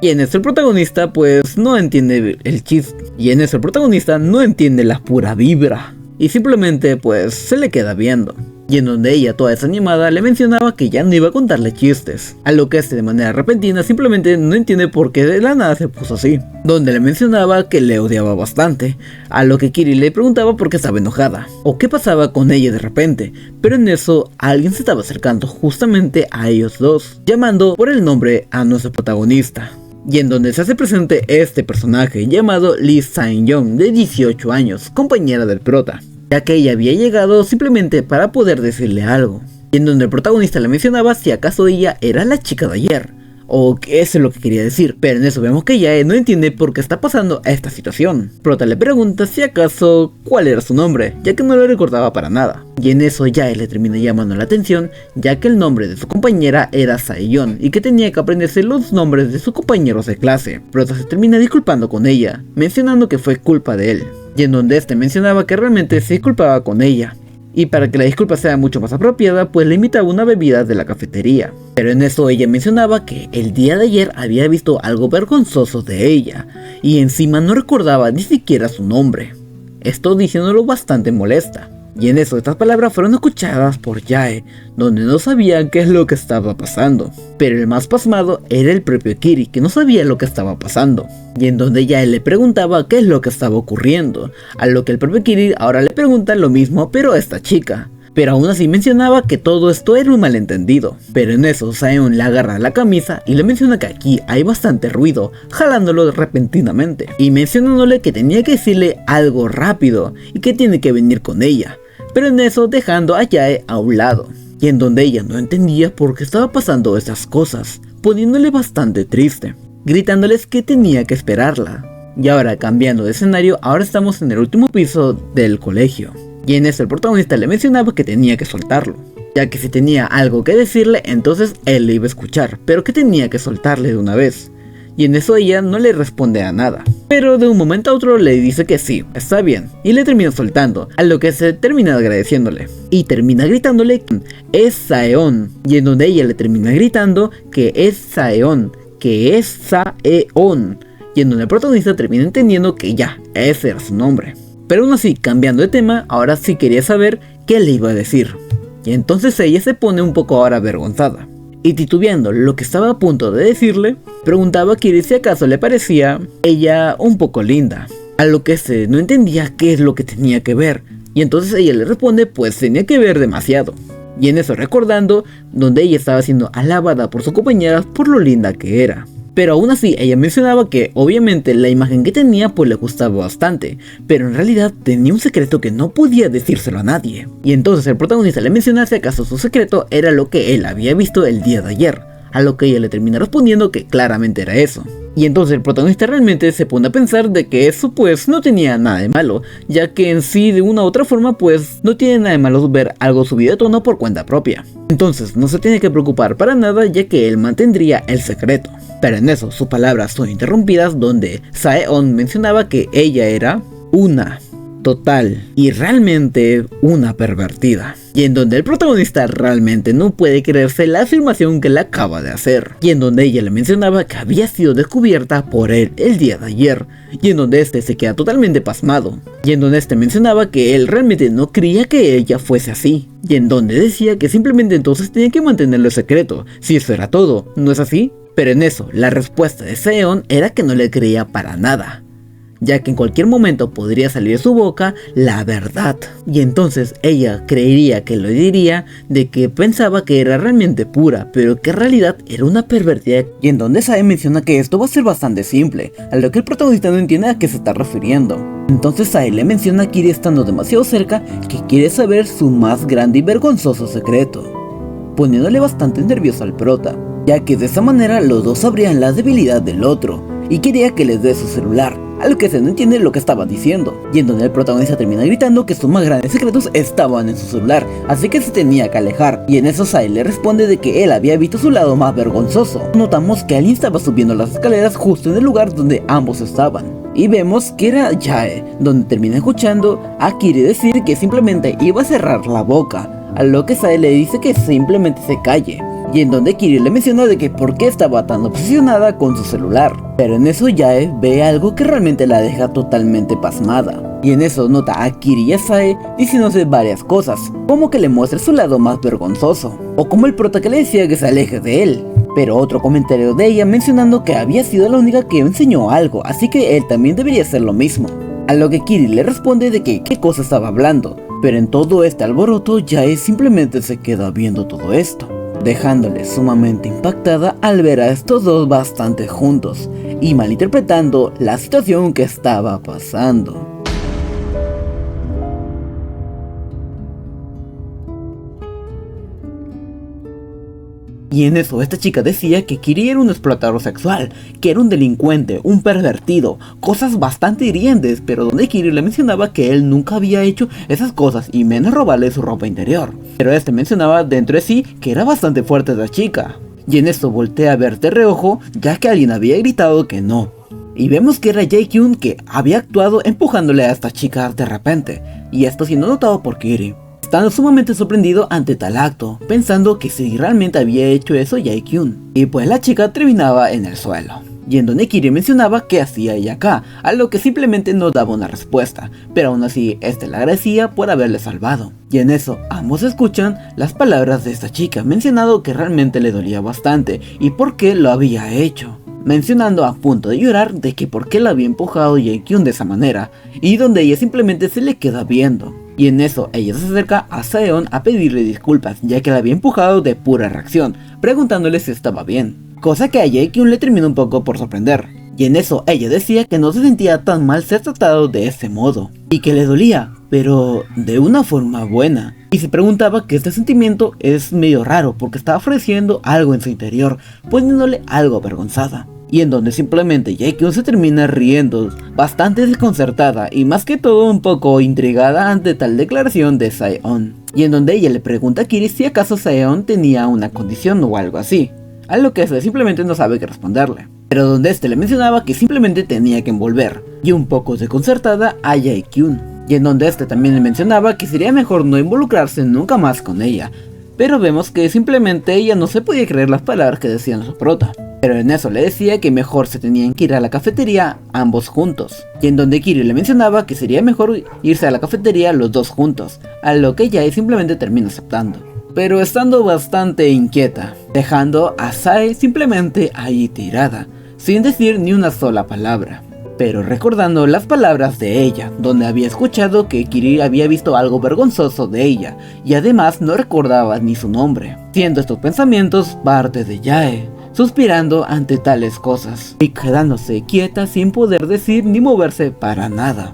Y en eso el protagonista pues no entiende el chiste, y en eso el protagonista no entiende la pura vibra, y simplemente pues se le queda viendo. Y en donde ella toda desanimada le mencionaba que ya no iba a contarle chistes, a lo que este de manera repentina simplemente no entiende por qué de la nada se puso así, donde le mencionaba que le odiaba bastante, a lo que Kiri le preguntaba por qué estaba enojada, o qué pasaba con ella de repente, pero en eso alguien se estaba acercando justamente a ellos dos, llamando por el nombre a nuestro protagonista. Y en donde se hace presente este personaje llamado Lee Sang-young de 18 años, compañera del prota, ya que ella había llegado simplemente para poder decirle algo, y en donde el protagonista le mencionaba si acaso ella era la chica de ayer, o que eso es lo que quería decir, pero en eso vemos que Yae no entiende por qué está pasando a esta situación. Prota le pregunta si acaso cuál era su nombre, ya que no lo recordaba para nada, y en eso Yae le termina llamando la atención, ya que el nombre de su compañera era Saeyeon, y que tenía que aprenderse los nombres de sus compañeros de clase. Prota se termina disculpando con ella, mencionando que fue culpa de él, y en donde este mencionaba que realmente se disculpaba con ella, y para que la disculpa sea mucho más apropiada pues le invitaba una bebida de la cafetería. Pero en eso ella mencionaba que el día de ayer había visto algo vergonzoso de ella, y encima no recordaba ni siquiera su nombre, esto diciéndolo bastante molesta. Y en eso estas palabras fueron escuchadas por Yae, donde no sabían qué es lo que estaba pasando. Pero el más pasmado era el propio Kiri, que no sabía lo que estaba pasando. Y en donde Yae le preguntaba qué es lo que estaba ocurriendo, a lo que el propio Kiri ahora le pregunta lo mismo pero a esta chica. Pero aún así mencionaba que todo esto era un malentendido. Pero en eso Saeyeon le agarra la camisa y le menciona que aquí hay bastante ruido, jalándolo repentinamente, y mencionándole que tenía que decirle algo rápido y que tiene que venir con ella. Pero en eso dejando a Yae a un lado, y en donde ella no entendía por qué estaba pasando esas cosas, poniéndole bastante triste, gritándoles que tenía que esperarla. Y ahora cambiando de escenario, ahora estamos en el último piso del colegio, y en eso el protagonista le mencionaba que tenía que soltarlo, ya que si tenía algo que decirle entonces él le iba a escuchar, pero que tenía que soltarle de una vez. Y en eso ella no le responde a nada, pero de un momento a otro le dice que sí, está bien, y le termina soltando, a lo que se termina agradeciéndole, y termina gritándole que es Saeyeon, y en donde ella le termina gritando que es Saeyeon, que es Saeyeon, y en donde el protagonista termina entendiendo que ya, ese era su nombre. Pero aún así, cambiando de tema, ahora sí quería saber qué le iba a decir, y entonces ella se pone un poco ahora avergonzada. Y titubeando lo que estaba a punto de decirle, preguntaba a Kiri si acaso le parecía ella un poco linda, a lo que este no entendía qué es lo que tenía que ver, y entonces ella le responde pues tenía que ver demasiado, y en eso recordando donde ella estaba siendo alabada por sus compañeras por lo linda que era. Pero aún así ella mencionaba que obviamente la imagen que tenía pues le gustaba bastante, pero en realidad tenía un secreto que no podía decírselo a nadie. Y entonces el protagonista le menciona si acaso su secreto era lo que él había visto el día de ayer, a lo que ella le termina respondiendo que claramente era eso. Y entonces el protagonista realmente se pone a pensar de que eso pues no tenía nada de malo, ya que en sí de una u otra forma pues no tiene nada de malo ver algo subido de tono por cuenta propia. Entonces no se tiene que preocupar para nada ya que él mantendría el secreto. Pero en eso sus palabras son interrumpidas donde Saeyeon mencionaba que ella era una total y realmente una pervertida, y en donde el protagonista realmente no puede creerse la afirmación que le acaba de hacer, y en donde ella le mencionaba que había sido descubierta por él el día de ayer, y en donde este se queda totalmente pasmado, y en donde este mencionaba que él realmente no creía que ella fuese así, y en donde decía que simplemente entonces tenía que mantenerlo secreto, si eso era todo, ¿no es así? Pero en eso la respuesta de Saeyeon era que no le creía para nada. ya que en cualquier momento podría salir de su boca la verdad. Y entonces ella creería que lo diría de que pensaba que era realmente pura, pero que en realidad era una pervertida. Y en donde Sae menciona que esto va a ser bastante simple, a lo que el protagonista no entiende a qué se está refiriendo. Entonces Sae le menciona a Kiri estando demasiado cerca que quiere saber su más grande y vergonzoso secreto, poniéndole bastante nervioso al prota, ya que de esa manera los dos sabrían la debilidad del otro, y quería que les dé su celular, a lo que se no entiende lo que estaba diciendo, y en donde el protagonista termina gritando que sus más grandes secretos estaban en su celular, así que se tenía que alejar, y en eso Sae le responde de que él había visto su lado más vergonzoso. Notamos que alguien estaba subiendo las escaleras justo en el lugar donde ambos estaban, y vemos que era Yae, donde termina escuchando a Kiri decir que simplemente iba a cerrar la boca, a lo que Sae le dice que simplemente se calle, y en donde Kiri le menciona de que por qué estaba tan obsesionada con su celular. Pero en eso Yae ve algo que realmente la deja totalmente pasmada, y en eso nota a Kiri y a Sae diciéndose varias cosas, como que le muestre su lado más vergonzoso, o como el prota que le decía que se aleje de él. Pero otro comentario de ella mencionando que había sido la única que enseñó algo, así que él también debería hacer lo mismo. A lo que Kiri le responde de que qué cosa estaba hablando, pero en todo este alboroto Yae simplemente se queda viendo todo esto, dejándole sumamente impactada al ver a estos dos bastante juntos y malinterpretando la situación que estaba pasando. Y en eso esta chica decía que Kiri era un explotador sexual, que era un delincuente, un pervertido, cosas bastante hirientes, pero donde Kiri le mencionaba que él nunca había hecho esas cosas y menos robarle su ropa interior. Pero este mencionaba dentro de sí que era bastante fuerte la chica. Y en esto voltea a ver de reojo ya que alguien había gritado que no. Y vemos que era Jae-kyun que había actuado empujándole a esta chica de repente, y esto siendo notado por Kiri, estando sumamente sorprendido ante tal acto, pensando que si realmente había hecho eso Jae-kyun. Y pues la chica terminaba en el suelo, y en donde Kiri mencionaba qué hacía ella acá, a lo que simplemente no daba una respuesta, pero aún así este le agradecía por haberle salvado. Y en eso ambos escuchan las palabras de esta chica, mencionando que realmente le dolía bastante y por qué lo había hecho, mencionando a punto de llorar de que por qué la había empujado Jae-kyun de esa manera, y donde ella simplemente se le queda viendo. Y en eso ella se acerca a Saeon a pedirle disculpas, ya que la había empujado de pura reacción, preguntándole si estaba bien, cosa que a Jae-kyun le terminó un poco por sorprender. Y en eso ella decía que no se sentía tan mal ser tratado de ese modo, y que le dolía, pero de una forma buena. Y se preguntaba que este sentimiento es medio raro porque estaba ofreciendo algo en su interior, poniéndole algo avergonzada. Y en donde simplemente Jae-kyun se termina riendo, bastante desconcertada y más que todo un poco intrigada ante tal declaración de Saeon. Y en donde ella le pregunta a Kiri si acaso Saeon tenía una condición o algo así, a lo que este simplemente no sabe qué responderle. Pero donde este le mencionaba que simplemente tenía que envolver, y un poco desconcertada a Jae-kyun. Y en donde este también le mencionaba que sería mejor no involucrarse nunca más con ella. Pero vemos que simplemente ella no se podía creer las palabras que decían su prota. Pero en eso le decía que mejor se tenían que ir a la cafetería ambos juntos. Y en donde Kiri le mencionaba que sería mejor irse a la cafetería los dos juntos, a lo que Yae simplemente termina aceptando, pero estando bastante inquieta, dejando a Sae simplemente ahí tirada, sin decir ni una sola palabra. Pero recordando las palabras de ella, donde había escuchado que Kiri había visto algo vergonzoso de ella, y además no recordaba ni su nombre, siendo estos pensamientos parte de Yae, suspirando ante tales cosas, y quedándose quieta sin poder decir ni moverse para nada.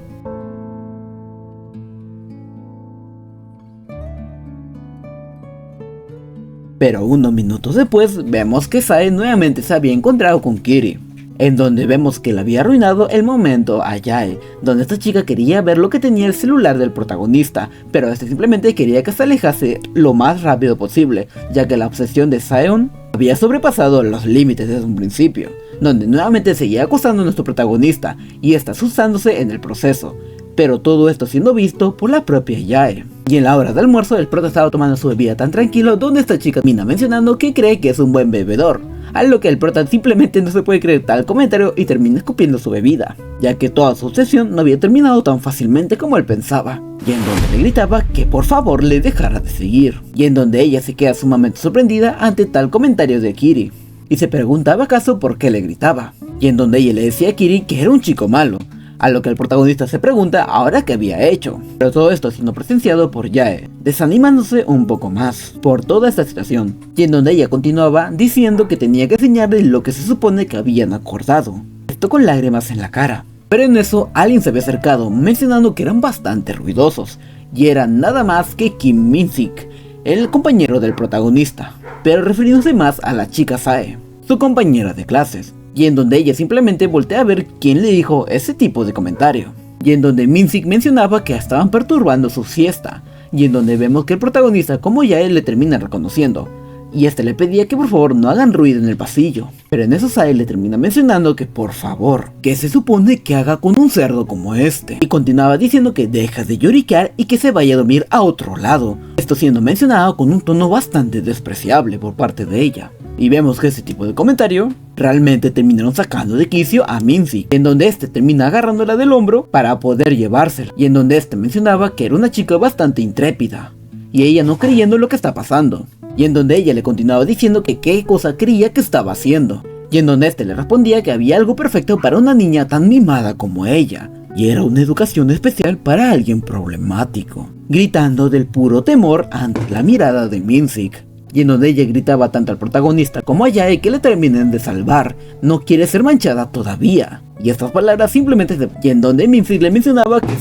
Pero unos minutos después vemos que Sae nuevamente se había encontrado con Kiri, en donde vemos que le había arruinado el momento a Yae, donde esta chica quería ver lo que tenía el celular del protagonista, pero este simplemente quería que se alejase lo más rápido posible, ya que la obsesión de Saeon había sobrepasado los límites desde un principio, donde nuevamente seguía acosando a nuestro protagonista y está asustándose en el proceso, pero todo esto siendo visto por la propia Yae. Y en la hora de almuerzo el prota estaba tomando su bebida tan tranquilo, donde esta chica termina mencionando que cree que es un buen bebedor, a lo que el prota simplemente no se puede creer tal comentario y termina escupiendo su bebida, ya que toda su obsesión no había terminado tan fácilmente como él pensaba, y en donde le gritaba que por favor le dejara de seguir, y en donde ella se queda sumamente sorprendida ante tal comentario de Kiri, y se preguntaba acaso por qué le gritaba, y en donde ella le decía a Kiri que era un chico malo, a lo que el protagonista se pregunta ahora qué había hecho, pero todo esto siendo presenciado por Yae, desanimándose un poco más por toda esta situación, y en donde ella continuaba diciendo que tenía que enseñarle lo que se supone que habían acordado, esto con lágrimas en la cara. Pero en eso alguien se había acercado mencionando que eran bastante ruidosos, y era nada más que Kim Min-sik, el compañero del protagonista, pero refiriéndose más a la chica Sae, su compañera de clases, y en donde ella simplemente voltea a ver quién le dijo ese tipo de comentario, y en donde Min-sik mencionaba que estaban perturbando su siesta, y en donde vemos que el protagonista como ya él le termina reconociendo, y este le pedía que por favor no hagan ruido en el pasillo, pero en eso Sae le termina mencionando que por favor, que se supone que haga con un cerdo como este, y continuaba diciendo que deja de lloriquear y que se vaya a dormir a otro lado, esto siendo mencionado con un tono bastante despreciable por parte de ella. Y vemos que ese tipo de comentario realmente terminaron sacando de quicio a Min-sik, en donde este termina agarrándola del hombro para poder llevársela, y en donde este mencionaba que era una chica bastante intrépida, y ella no creyendo lo que está pasando, y en donde ella le continuaba diciendo que qué cosa creía que estaba haciendo, y en donde este le respondía que había algo perfecto para una niña tan mimada como ella, y era una educación especial para alguien problemático, gritando del puro temor ante la mirada de Min-sik. Y en donde ella gritaba tanto al protagonista como a Yae que le terminen de salvar, no quiere ser manchada todavía. Y estas palabras simplemente y en donde Min-sik le mencionaba que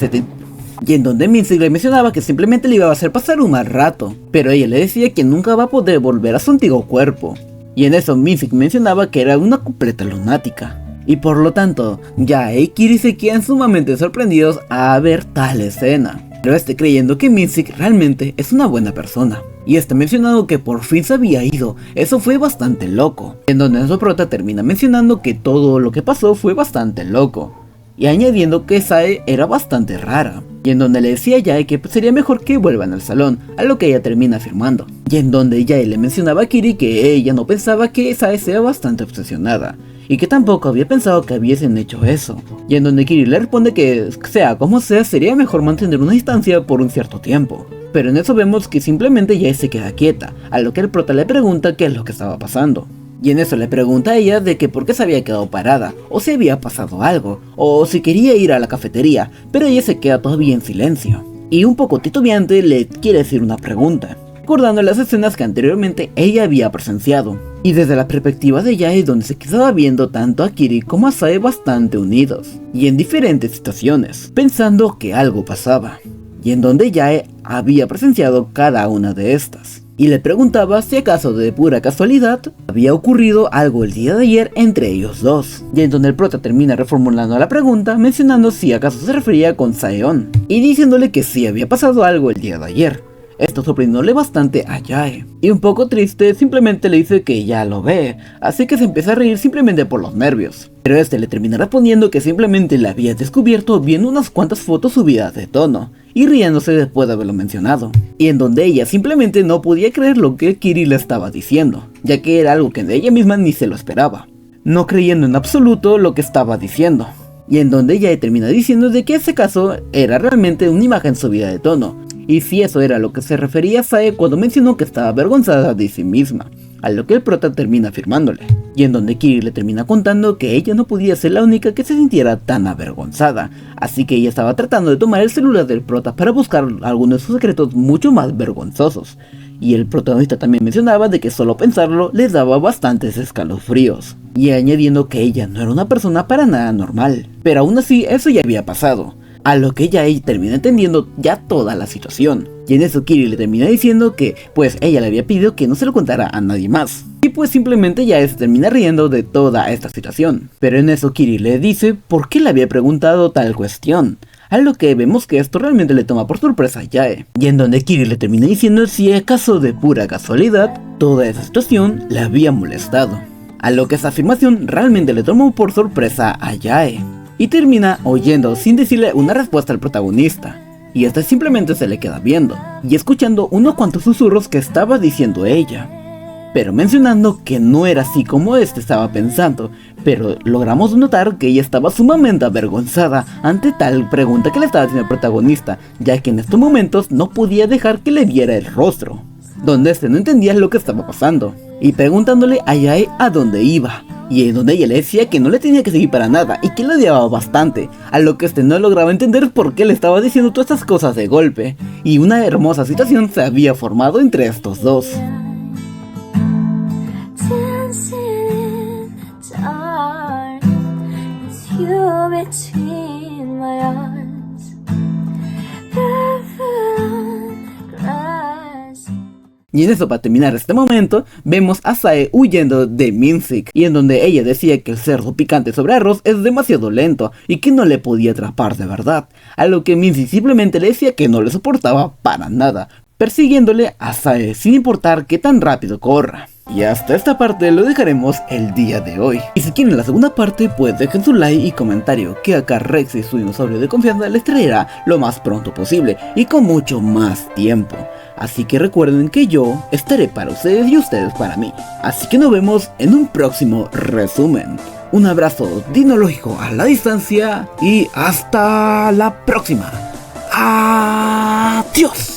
simplemente le iba a hacer pasar un mal rato, pero ella le decía que nunca va a poder volver a su antiguo cuerpo. Y en eso Min-sik mencionaba que era una completa lunática. Y por lo tanto, Yae y Kiri se quedan sumamente sorprendidos a ver tal escena, pero creyendo que Min-sik realmente es una buena persona. Y mencionando que por fin se había ido, eso fue bastante loco, en donde nuestro prota termina mencionando que todo lo que pasó fue bastante loco, y añadiendo que Sae era bastante rara, y en donde le decía a Yae que sería mejor que vuelvan al salón, a lo que ella termina afirmando, y en donde Yae le mencionaba a Kiri que ella no pensaba que Sae sea bastante obsesionada, y que tampoco había pensado que hubiesen hecho eso, y en donde Kiri le responde que sea como sea sería mejor mantener una distancia por un cierto tiempo. Pero en eso vemos que simplemente Yae se queda quieta, a lo que el prota le pregunta qué es lo que estaba pasando. Y en eso le pregunta a ella de que por qué se había quedado parada, o si había pasado algo, o si quería ir a la cafetería, pero ella se queda todavía en silencio. Y un poco titubeante le quiere decir una pregunta, recordando las escenas que anteriormente ella había presenciado. Y desde la perspectiva de Yae, donde se quedaba viendo tanto a Kiri como a Sae bastante unidos, y en diferentes situaciones, pensando que algo pasaba. Y en donde Yae había presenciado cada una de estas, y le preguntaba si acaso de pura casualidad había ocurrido algo el día de ayer entre ellos dos, y en donde el prota termina reformulando la pregunta mencionando si acaso se refería con Saeon, y diciéndole que sí había pasado algo el día de ayer. Esto sorprendióle bastante a Yae, y un poco triste simplemente le dice que ya lo ve, así que se empieza a reír simplemente por los nervios. Pero le termina respondiendo que simplemente la había descubierto viendo unas cuantas fotos subidas de tono, y riéndose después de haberlo mencionado, y en donde ella simplemente no podía creer lo que Kiri le estaba diciendo, ya que era algo que de ella misma ni se lo esperaba, no creyendo en absoluto lo que estaba diciendo. Y en donde ella termina diciendo de que ese caso era realmente una imagen subida de tono, y si eso era lo que se refería a Sae cuando mencionó que estaba avergonzada de sí misma, a lo que el prota termina afirmándole, y en donde Kiri le termina contando que ella no podía ser la única que se sintiera tan avergonzada, así que ella estaba tratando de tomar el celular del prota para buscar algunos de sus secretos mucho más vergonzosos, y el protagonista también mencionaba de que solo pensarlo les daba bastantes escalofríos, y añadiendo que ella no era una persona para nada normal, pero aún así eso ya había pasado. A lo que ella termina entendiendo ya toda la situación. Y en eso Kiri le termina diciendo que pues ella le había pedido que no se lo contara a nadie más. Y pues simplemente Yae se termina riendo de toda esta situación. Pero en eso Kiri le dice por qué le había preguntado tal cuestión. A lo que vemos que esto realmente le toma por sorpresa a Yae. Y en donde Kiri le termina diciendo si acaso de pura casualidad toda esa situación le había molestado. A lo que esa afirmación realmente le tomó por sorpresa a Yae. Y termina oyendo sin decirle una respuesta al protagonista, y simplemente se le queda viendo, y escuchando unos cuantos susurros que estaba diciendo ella, pero mencionando que no era así como estaba pensando, pero logramos notar que ella estaba sumamente avergonzada ante tal pregunta que le estaba haciendo el protagonista, ya que en estos momentos no podía dejar que le viera el rostro, donde no entendía lo que estaba pasando, y preguntándole a Yae a dónde iba, y en donde ella le decía que no le tenía que seguir para nada y que lo odiaba bastante, a lo que no lograba entender por qué le estaba diciendo todas estas cosas de golpe, y una hermosa situación se había formado entre estos dos. Y en eso, para terminar este momento, vemos a Sae huyendo de Minsik, y en donde ella decía que el cerdo picante sobre arroz es demasiado lento y que no le podía atrapar de verdad, a lo que Minsik simplemente le decía que no le soportaba para nada, persiguiéndole a Sae sin importar qué tan rápido corra. Y hasta esta parte lo dejaremos el día de hoy. Y si quieren la segunda parte, pues dejen su like y comentario, que acá Rex y su dinosaurio de confianza les traerá lo más pronto posible y con mucho más tiempo. Así que recuerden que yo estaré para ustedes y ustedes para mí. Así que nos vemos en un próximo resumen. Un abrazo dinológico a la distancia y hasta la próxima. Adiós.